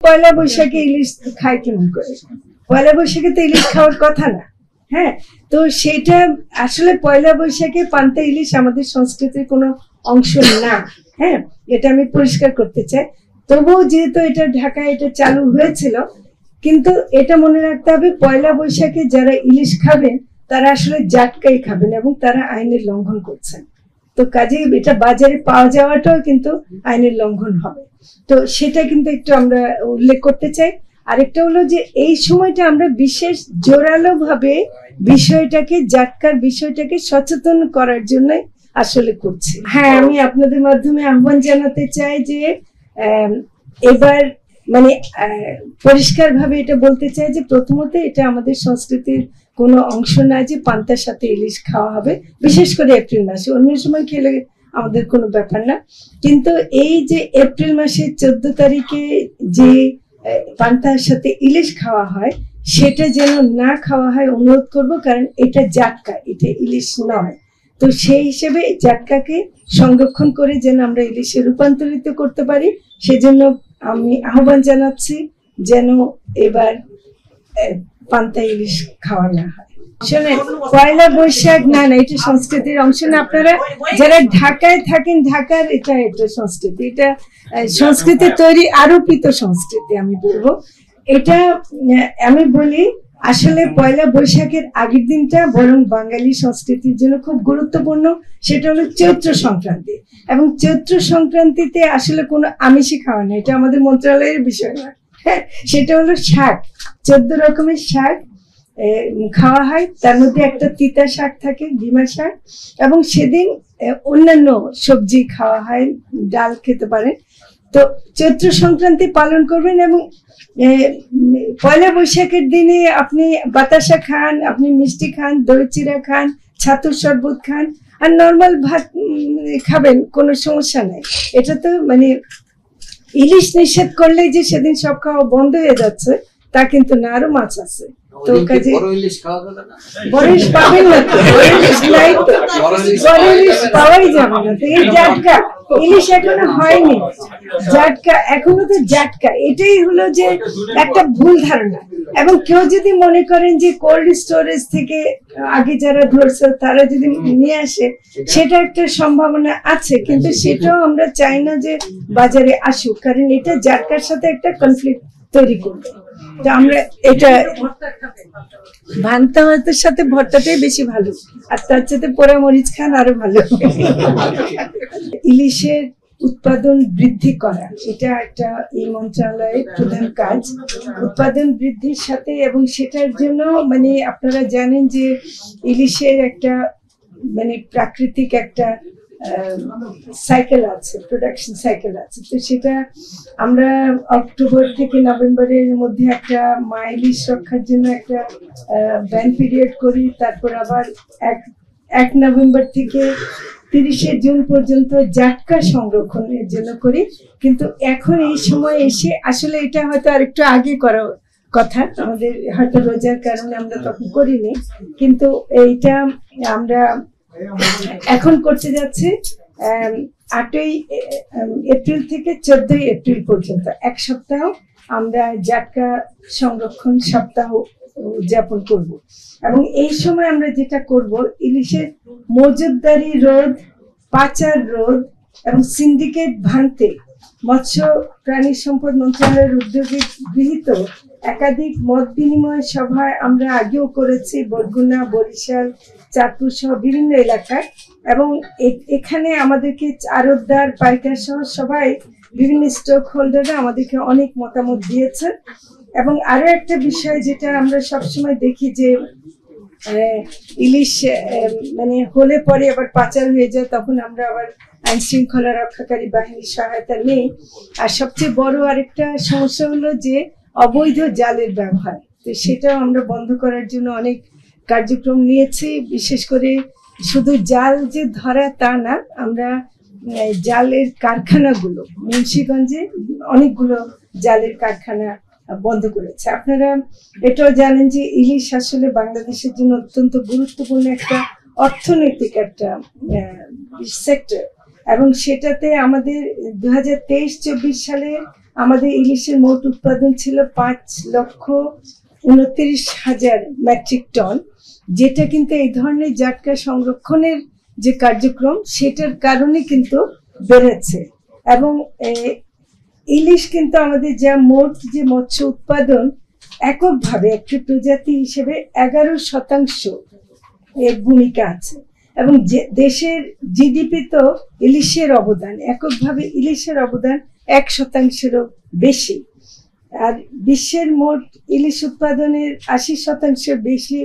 পয়লা বৈশাখে ইলিশ খায় কেমন করে? পয়লা বৈশাখে তো ইলিশ খাওয়ার কথা না। হ্যাঁ, তো সেটা আসলে পয়লা বৈশাখে পান্তা ইলিশ আমাদের সংস্কৃতির কোনো অংশ না। হ্যাঁ, এটা আমি পরিষ্কার করতে চাই। তবুও যেহেতু এটা ঢাকায় এটা চালু হয়েছিল, কিন্তু এটা মনে রাখতে হবে পয়লা বৈশাখে যারা ইলিশ খাবেন তারা আসলে জাটকাই খাবেন এবং তারা আইনের লঙ্ঘন করছেন। তো কাজে এটা বাজারে পাওয়া যাওয়াটাও কিন্তু আইনের লঙ্ঘন হবে। তো সেটা কিন্তু একটু আমরা উল্লেখ করতে চাই। আরেকটা হলো যে এই সময়টা আমরা বিশেষ জোরালো ভাবে জাটকার বিষয়টাকে সচেতন করার জন্য আসলে করছি। হ্যাঁ, আমি আপনাদের মাধ্যমে আহ্বান জানাতে চাই যে এবার মানে পরিষ্কার ভাবে এটা বলতে চাই যে প্রথমত এটা আমাদের সংস্কৃতির কোনো অংশ না যে পান্তার সাথে ইলিশ খাওয়া হবে, বিশেষ করে এপ্রিল মাসে। অন্য সময় খেলে আমাদের কোনো ব্যাপার না, কিন্তু এই যে এপ্রিল মাসের 14 তারিখে যে পান্তার সাথে ইলিশ খাওয়া হয় সেটা যেন না খাওয়া হয় অনুরোধ করব, কারণ এটা জাটকা, এটা ইলিশ নয়। তো সেই হিসেবে জাটকাকে সংরক্ষণ করে যেন আমরা ইলিশে রূপান্তরিত করতে পারি, সেজন্য আমি আহ্বান জানাচ্ছি যেন এবার পান্তা ইলিশ খাওয়া না হয়। শোনেন, পয়লা বৈশাখ না, এটা সংস্কৃতির অংশ না। আপনারা যারা ঢাকায় থাকেন, ঢাকার এটা সংস্কৃতি, এটা সংস্কৃতি তৈরি আরোপিত সংস্কৃতি আমি বলবো। এটা আমি বলি আসলে পয়লা বৈশাখের আগের দিনটা বরং বাঙালি সংস্কৃতির জন্য খুব গুরুত্বপূর্ণ। সেটা হলো চৈত্র সংক্রান্তি, এবং চৈত্র সংক্রান্তিতে আসলে কোনো আমিষই খাওয়া না, এটা আমাদের মন্ত্রণালয়ের বিষয় না। হ্যাঁ, সেটা হলো শাক, 14 রকমের শাক খাওয়া হয়। তার মধ্যে একটা তিতা শাক থাকে, ডিমা শাক, এবং সেদিন অন্যান্য সবজি খাওয়া হয়, ডাল খেতে পারেন। তো চৈত্র সংক্রান্তি পালন করবেন, এবং পয়লা বৈশাখের দিনে আপনি বাতাসা খান, আপনি মিষ্টি খান, দই চিড়া খান, ছাতুর শরবত খান, আর নর্মাল ভাত খাবেন, কোনো সমস্যা নাই। এটা তো মানে ইলিশ নিষেধ করলে যে সেদিন সব খাওয়া বন্ধ হয়ে যাচ্ছে তা কিন্তু না, আরো মাছ আছে। তো কাজে বড় ইলিশ পাবেন না, তো বড় ইলিশ নাই, তো বড় ইলিশ পাওয়াই যাবে না। তো এই জাটকা ইলিশ এখনো হয়নি, জাটকা এখনো তো জাটকা, এটাই হলো যে একটা ভুল ধারণা। এবং কেউ যদি মনে করেন যে কোল্ড স্টোরেজ থেকে আগে যারা ধরছে তারা যদি নিয়ে আসে, সেটা একটা সম্ভাবনা আছে, কিন্তু সেটাও আমরা চাই না যে বাজারে আসুক, কারণ এটা জাটকার সাথে একটা কনফ্লিক্ট তৈরি করবে। তো আমরা এটা ভান্তা ভাতের সাথে ভর্তাটাই বেশি ভালো, আর তার সাথে পোড়া মরিচ খান আরো ভালো। ইলিশের উৎপাদন বৃদ্ধি করা এটা একটা এই মন্ত্রণালয়ের প্রধান কাজ, উৎপাদন বৃদ্ধির সাথে। এবং সেটার জন্য মানে আপনারা জানেন যে ইলিশের একটা মানে প্রাকৃতিক একটা সাইকেল আছে, প্রোডাকশন সাইকেল আছে। তো সেটা আমরা অক্টোবর থেকে নভেম্বরের মধ্যে একটা ইলিশ রক্ষার জন্য একটা ব্যান পিরিয়ড করি, তারপর আবার 1 নভেম্বর থেকে 30শে জুন পর্যন্ত জাটকা সংরক্ষণের জন্য করি। কিন্তু এখন এই সময় এসে আসলে এটা হয়তো আরেকটু আগে করা কথা, আমাদের হয়তো রোজার কারণে আমরা তখন করিনি, কিন্তু এইটা আমরা এখন করতে যাচ্ছি 8ই এপ্রিল থেকে 14ই এপ্রিল পর্যন্ত 1 সপ্তাহ আমরা জাটকা সংরক্ষণ সপ্তাহ উদযাপন করব। এবং এই সময় আমরা যেটা করব, ইলিশের মজুতদারি রোধ, পাচার রোধ এবং সিন্ডিকেট ভাঙতে মৎস্য প্রাণী সম্পদ মন্ত্রণালয়ের উদ্যোগে গৃহীত একাধিক মত বিনিময় সভায় আমরা আগেও করেছি, বরগুনা, বরিশাল, চাঁদপুর সহ বিভিন্ন এলাকায়। এবং এখানে আমাদেরকে আড়তদার, পাইকার সহ সবাই বিভিন্ন স্টক হোল্ডাররা আমাদেরকে অনেক মতামত দিয়েছে। এবং আরো একটা বিষয় যেটা আমরা সবসময় দেখি যে ইলিশ মানে হলে পরে আবার পাচার হয়ে যায়, তখন আমরা আবার আইন শৃঙ্খলা রক্ষাকারী বাহিনীর সহায়তা নেই। আর সবচেয়ে বড় আরেকটা সমস্যা হলো যে অবৈধ জালের ব্যবহার, তো সেটাও আমরা বন্ধ করার জন্য অনেক কার্যক্রম নিয়েছি। বিশেষ করে শুধু জাল যে ধরা তা না, আমরা জালের কারখানাগুলো, মুন্সিগঞ্জে অনেকগুলো জালের কারখানা বন্ধ করেছে। আপনারা এটাও জানেন যে ইলিশ আসলে বাংলাদেশের জন্য অত্যন্ত গুরুত্বপূর্ণ একটা অর্থনৈতিক একটা সেক্টর, এবং সেটাতে আমাদের 2023-24 সালে আমাদের ইলিশের মোট উৎপাদন ছিল 5,29,000 মেট্রিক টন, যেটা কিন্তু এই ধরনের জাটকা সংরক্ষণের যে কার্যক্রম সেটার কারণে কিন্তু বেড়েছে। এবং ইলিশ কিন্তু আমাদের যা মোট যে মৎস্য উৎপাদন এককভাবে একটি প্রজাতি হিসেবে 11% এর ভূমিকা আছে। এবং দেশের জিডিপি তো ইলিশের অবদান, এককভাবে ইলিশের অবদান 1%-এরও বেশি। আর বিশ্বের মোট ইলিশ উৎপাদনের 80% বেশি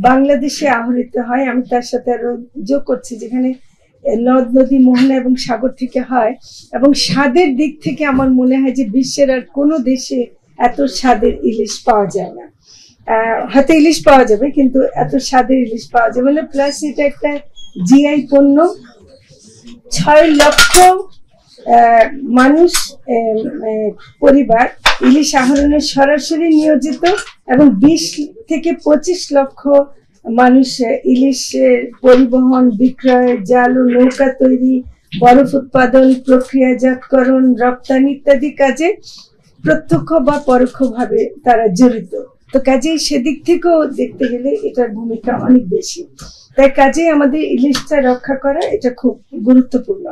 বাংলাদেশে আহরিত হয়। আমি তার সাথে আরো যোগ করছি যেখানে নদ নদী, মোহনা এবং সাগর থেকে হয়। এবং স্বাদের দিক থেকে আমার মনে হয় যে বিশ্বের আর কোনো দেশে এত স্বাদের ইলিশ পাওয়া যায় না। হয়তো ইলিশ পাওয়া যাবে কিন্তু এত স্বাদের ইলিশ পাওয়া যাবে না। প্লাস এটা একটা জিআই পণ্য। 6 লক্ষ মানুষ পরিবার ইলিশ আহরণে সরাসরি নিয়োজিত এবং 20 থেকে 25 লক্ষ মানুষ ইলিশের পরিবহন, বিক্রয়, জাল ও নৌকা তৈরি, বরফ উৎপাদন, প্রক্রিয়াজাতকরণ, রপ্তানি ইত্যাদি কাজে প্রত্যক্ষ বা পরোক্ষভাবে তারা জড়িত। তো কাজেই সেদিক থেকেও দেখতে গেলে এটার ভূমিকা অনেক বেশি। তাই কাজেই আমাদের ইলিশটা রক্ষা করা এটা খুব গুরুত্বপূর্ণ।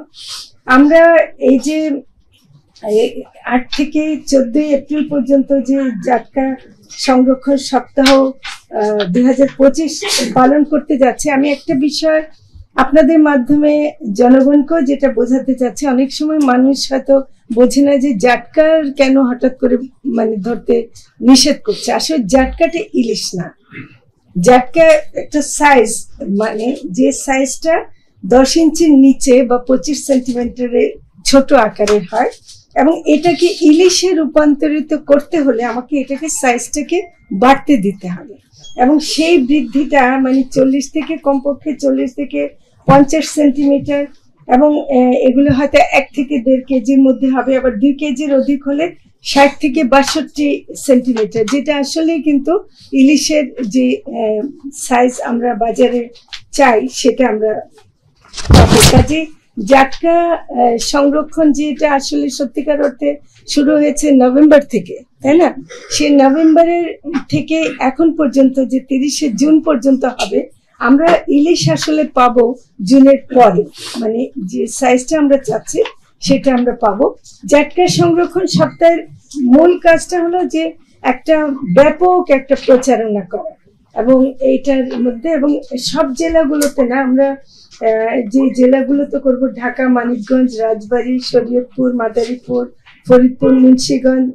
আমরা এই যে 8 থেকে 14 এপ্রিল পর্যন্ত যে জাটকা সংরক্ষণ সপ্তাহ 2025 পালন করতে যাচ্ছে, আমি একটা বিষয় আপনাদের মাধ্যমে জনগণকেও যেটা বোঝাতে চাচ্ছি। অনেক সময় মানুষ হয়তো বোঝে না যে জাটকার কেন হঠাৎ করে ধরতে নিষেধ করছে। আসলে জাটকাটা ইলিশ না, জাটকা একটা সাইজ, যে সাইজটা 10 ইঞ্চির নিচে বা 25 সেন্টিমিটারের ছোট আকারের হয়। এবং এটাকে ইলিশে রূপান্তরিত করতে হলে আমাকে এটাকে সাইজটাকে বাড়তে দিতে হবে। এবং সেই বৃদ্ধিটা 40 থেকে কমপক্ষে 40 থেকে 50 সেন্টিমিটার, এবং এগুলো হয়তো 1 থেকে 1.5 কেজির মধ্যে হবে। আবার 2 কেজির অধিক হলে 60 থেকে 62 সেন্টিমিটার, যেটা আসলে কিন্তু ইলিশের যে সাইজ আমরা বাজারে চাই সেটা আমরা পাবো। কাজে জাটকা সংরক্ষণ যেটা আসলে সত্যিকার অর্থে শুরু হয়েছে নভেম্বর থেকে, তাই না? সেই নভেম্বরের থেকে এখন পর্যন্ত যে 30শে জুন পর্যন্ত হবে, আমরা ইলিশ আসলে পাবো জুনের পরে। যে সাইজটা আমরা চাচ্ছি সেটা আমরা পাবো। জাটকা সংরক্ষণ সপ্তাহের মূল কাজটা হলো যে একটা ব্যাপক একটা প্রচারণা করা, এবং এইটার মধ্যে এবং সব জেলাগুলোতে না, আমরা যে জেলাগুলোতে করবো ঢাকা, মানিকগঞ্জ, রাজবাড়ী, শরীয়তপুর, মাদারীপুর, ফরিদপুর, মুন্সিগঞ্জ,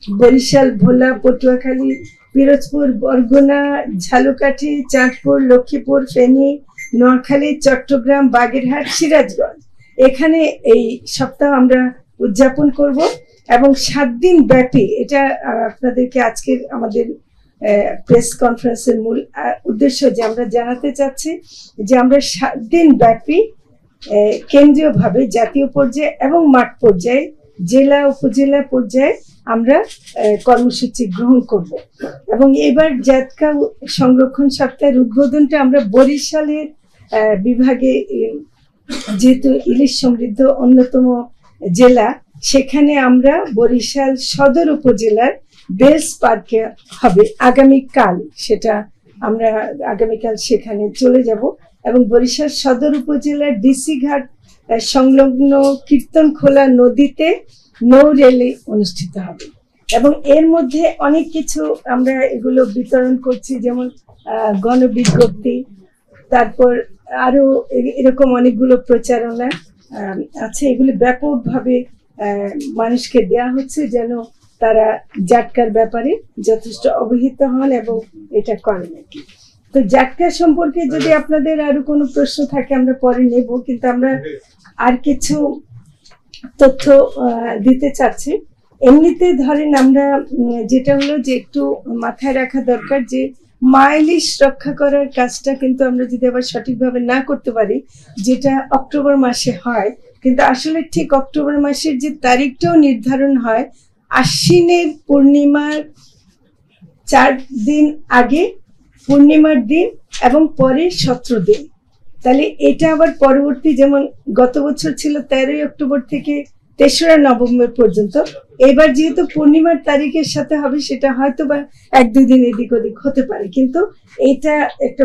বরিশাল, ভোলা, পটুয়াখালী, পিরোজপুর, বরগুনা, ঝালকাঠি, চাঁদপুর, লক্ষ্মীপুর, ফেনী, নোয়াখালী, চট্টগ্রাম, বাগেরহাট, সিরাজগঞ্জ, এখানে এই সপ্তাহ আমরা উদযাপন করব। এবং 7 দিন ব্যাপী, এটা আপনাদেরকে আজকের আমাদের প্রেস কনফারেন্সের মূল উদ্দেশ্য যে আমরা জানাতে চাচ্ছি যে আমরা 7 দিন ব্যাপী কেন্দ্রীয়ভাবে জাতীয় পর্যায়ে এবং মাঠ পর্যায়ে, জেলা উপজেলা পর্যায়ে আমরা কর্মসূচি গ্রহণ করব। এবং এবার জাটকা সংরক্ষণ সপ্তাহের উদ্বোধনটা আমরা বরিশালের বিভাগে, যেহেতু ইলিশ সমৃদ্ধ অন্যতম জেলা, সেখানে আমরা বরিশাল সদর উপজেলার বেলস পার্কে হবে আগামীকাল। সেটা আমরা আগামীকাল সেখানে চলে যাব এবং বরিশাল সদর উপজেলার ডিসি ঘাট সংলগ্ন কীর্তনখোলা নদীতে নৌ র্যালি অনুষ্ঠিত হবে। এবং এর মধ্যে অনেক কিছু আমরা এগুলো বিতরণ করছি, যেমন গণবিজ্ঞপ্তি, তারপর আরো এরকম অনেকগুলো প্রচারণা আছে। এগুলি ব্যাপকভাবে মানুষকে দেয়া হচ্ছে যেন তারা জাটকার ব্যাপারে যথেষ্ট অবহিত হন এবং এটা করেন আর কি। তো জাটকা সম্পর্কে যদি আপনাদের আরো কোনো প্রশ্ন থাকে আমরা পরে নেব, কিন্তু আমরা আর কিছু তথ্য দিতে চাচ্ছি। এমনিতে ধরেন আমরা যেটা হলো যে একটু মাথায় রাখা দরকার যে ইলিশ রক্ষা করার কাজটা কিন্তু আমরা যদি আবার সঠিকভাবে না করতে পারি, যেটা অক্টোবর মাসে হয়, কিন্তু আসলে ঠিক অক্টোবর মাসের যে তারিখটাও নির্ধারণ হয় আশ্বিনের পূর্ণিমার 4 দিন আগে, পূর্ণিমার দিন এবং পরে 17 দিন। তাহলে এটা আবার পরবর্তী, যেমন গত বছর ছিল 13ই অক্টোবর থেকে তেসরা নভেম্বর পর্যন্ত। এবার যেহেতু পূর্ণিমার তারিখের সাথে হবে, সেটা হয়তো বা 1-2 দিন এদিক ওদিক হতে পারে, কিন্তু এটা একটা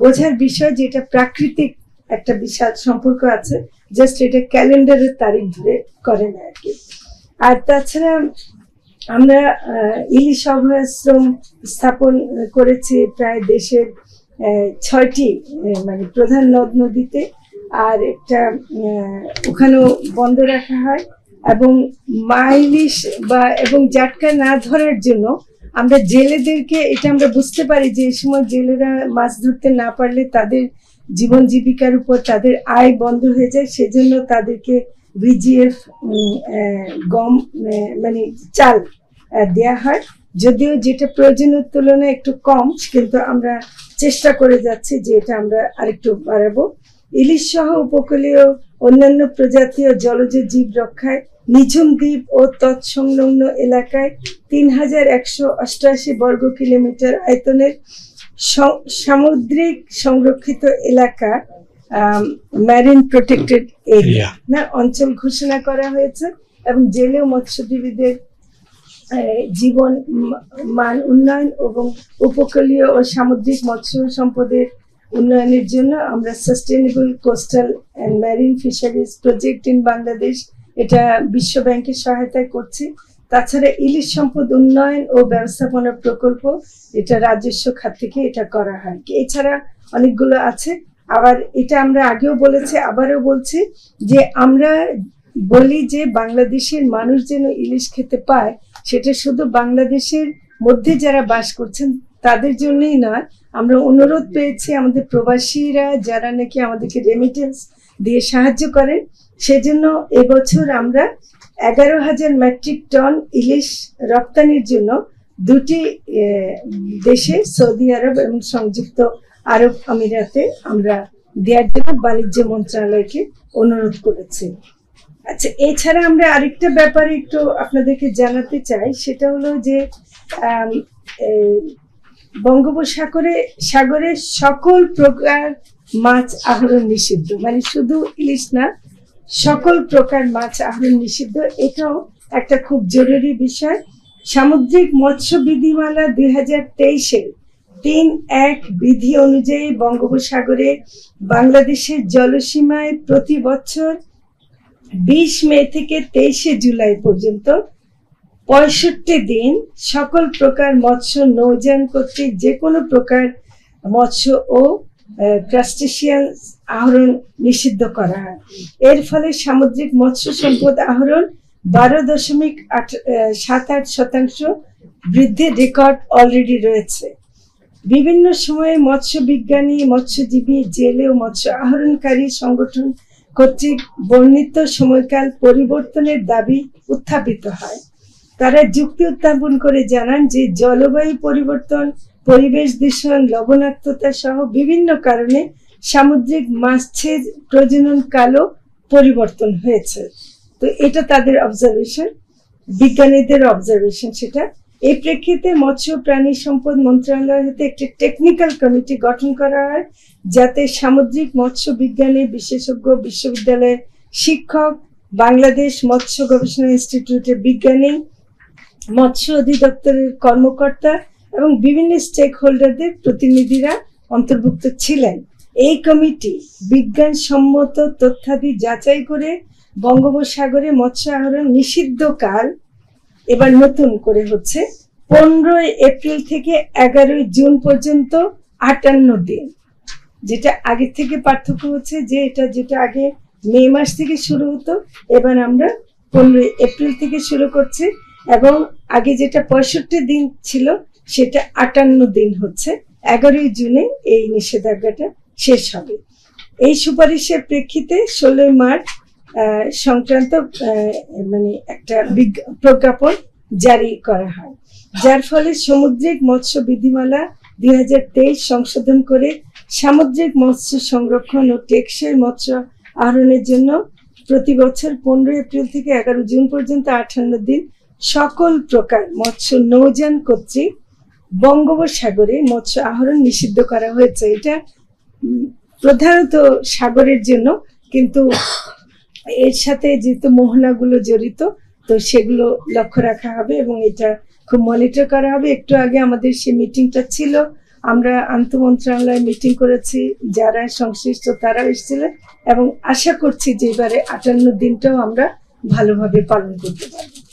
বোঝার বিষয় যে এটা প্রাকৃতিক একটা বিশাল সম্পর্ক আছে, জাস্ট এটা ক্যালেন্ডারের তারিখ ধরে করে না আর কি। আর তাছাড়া আমরা ইলিশ অভয়াশ্রম স্থাপন করেছি প্রায় দেশের 6টি মানে প্রধান নদ নদীতে, আর একটা ওখানেও বন্ধ রাখা হয়। এবং মা ইলিশ এবং জাটকা না ধরার জন্য আমরা জেলেদেরকে, এটা আমরা বুঝতে পারি যে এই সময় জেলেরা মাছ ধরতে না পারলে তাদের জীবন জীবিকার উপর তাদের আয় বন্ধ হয়ে যায়, সেজন্য তাদেরকে ভিজিএফ গম মানে চাল দেয়া হয়, যদিও যেটা প্রয়োজনের তুলনায় একটু কম, কিন্তু আমরা চেষ্টা করে যাচ্ছি যে এটা আমরা আরেকটু বাড়াবো। ইলিশ সহ উপকূলীয় অন্যান্য প্রজাতি ও জলজ জীব রক্ষায় নিঝুম দ্বীপ ও তৎসংলগ্ন এলাকায় 3188 বর্গ কিলোমিটার আয়তনের সামুদ্রিক সংরক্ষিত এলাকা ম্যারিন প্রোটেক্টেড এরিয়া না অঞ্চল ঘোষণা করা হয়েছে, এবং জেলে ও মৎস্যজীবীদের জীবন মান উন্নয়ন এবং উপকূলীয় ও সামুদ্রিক মৎস্য সম্পদের উন্নয়নের জন্য আমরা sustainable coastal and marine fisheries project in Bangladesh, এটা বিশ্ব ব্যাংকের সহায়তায় করছি। তাছাড়া ইলিশ সম্পদ উন্নয়ন ও ব্যবস্থাপনা প্রকল্প, এটা রাজস্ব খাত থেকে এটা করা হয়। এছাড়া অনেকগুলো আছে। আবার এটা আমরা আগেও বলেছি, আবারও বলছি যে আমরা বলি যে বাংলাদেশের মানুষ যেন ইলিশ খেতে পায়, সেটা শুধু বাংলাদেশের মধ্যে যারা বাস করছেন তাদের জন্যই নয়, আমরা অনুরোধ পেয়েছি আমাদের প্রবাসীরা যারা নাকি আমাদেরকে রেমিটেন্স দিয়ে সাহায্য করেন, সেজন্য এবছর আমরা 11,000 মেট্রিক টন ইলিশ রপ্তানির জন্য 2টি দেশে, সৌদি আরব এবং সংযুক্ত আরব আমিরাতে আমরা দেওয়ার জন্য বাণিজ্য মন্ত্রণালয়কে অনুরোধ করেছি। আচ্ছা, এছাড়া আমরা আরেকটা ব্যাপারে একটু আপনাদেরকে জানাতে চাই, সেটা হলো যে বঙ্গোপসাগরে সকল প্রকার মাছ আহরণ নিষিদ্ধ, মানে শুধু ইলিশ না, সকল প্রকার মাছ আহরণ নিষিদ্ধ। এটাও একটা খুব জরুরি বিষয়। সামুদ্রিক মৎস্য বিধিমালা 2023-এর 3.1 বিধি অনুযায়ী বঙ্গোপসাগরে বাংলাদেশের জলসীমায় প্রতি বছর 20 মে থেকে 23 জুলাই পর্যন্ত 65 দিন সকল প্রকার মৎস্য নৌযান কর্তৃক যে কোনো প্রকার মৎস্য ও ক্রাস্টেশিয়ান আহরণ নিষিদ্ধ করা হয়। এর ফলে সামুদ্রিক মৎস্য সম্পদ আহরণ 12.78% বৃদ্ধির রেকর্ড অলরেডি রয়েছে। বিভিন্ন সময়ে মৎস্য বিজ্ঞানী, মৎস্যজীবী, জেলে ও মৎস্য আহরণকারী সংগঠন কর্তৃক বর্ণিত সময়কাল পরিবর্তনের দাবি উত্থাপিত হয়। তারা যুক্তি উত্থাপন করে জানান যে জলবায়ু পরিবর্তন, পরিবেশ দূষণ, লবণাক্ততা সহ বিভিন্ন কারণে সামুদ্রিক মাছের প্রজনন কালও পরিবর্তন হয়েছে। তো এটা তাদের অবজারভেশন, বিজ্ঞানীদের অবজারভেশন সেটা। এই প্রেক্ষিতে মৎস্য প্রাণী সম্পদ মন্ত্রণালয় হতে একটি টেকনিক্যাল কমিটি গঠন করা হয়, যাতে সামুদ্রিক মৎস্য বিজ্ঞানী বিশেষজ্ঞ, বিশ্ববিদ্যালয়ের শিক্ষক, বাংলাদেশ মৎস্য গবেষণা ইনস্টিটিউটের বিজ্ঞানী, মৎস্য অধিদপ্তরের কর্মকর্তা এবং বিভিন্ন স্টেক হোল্ডারদের প্রতিনিধিরা অন্তর্ভুক্ত ছিলেন। এই কমিটি বিজ্ঞানসম্মত তথ্যাদি যাচাই করে বঙ্গোপসাগরে মৎস্য আহরণ নিষিদ্ধকাল এবার নতুন করে হচ্ছে 15 এপ্রিল থেকে 11 জুন পর্যন্ত 58 দিন। যেটা আগে থেকে পার্থক্য হচ্ছে যে যেটা আগে মে মাস থেকে শুরু হতো, এবার আমরা 15 এপ্রিল থেকে শুরু করছি, এবং আগে যেটা 65 দিন ছিল সেটা 58 দিন হচ্ছে। 11 জুনে এই নিষেধাজ্ঞাটা শেষ হবে। এই সুপারিশের প্রেক্ষিতে 16 মার্চ সংক্রান্ত মানে একটা প্রজ্ঞাপন জারি করা হয়, যার ফলে সামুদ্রিক মৎস্য বিধিমালা 2023 সংশোধন করে সামুদ্রিক মৎস্য সংরক্ষণ ও টেকসই মৎস্য আহরণের জন্য প্রতি বছর 15 এপ্রিল থেকে 11 জুন পর্যন্ত 58 দিন সকল প্রকার মৎস্য নৌযান কর্তৃক বঙ্গোপসাগরে মৎস্য আহরণ নিষিদ্ধ করা হয়েছে। এটা প্রধানত সাগরের জন্য, কিন্তু এর সাথে যেহেতু মোহনাগুলো জড়িত, তো সেগুলো লক্ষ্য রাখা হবে এবং এটা খুব মনিটর করা হবে। একটু আগে আমাদের সেই মিটিংটা ছিল, আমরা আন্তঃমন্ত্রণালয় মিটিং করেছি, যারা সংশ্লিষ্ট তারাও এসেছিলেন এবং আশা করছি যে এবারে 58 দিনটাও আমরা ভালোভাবে পালন করতে পারবো।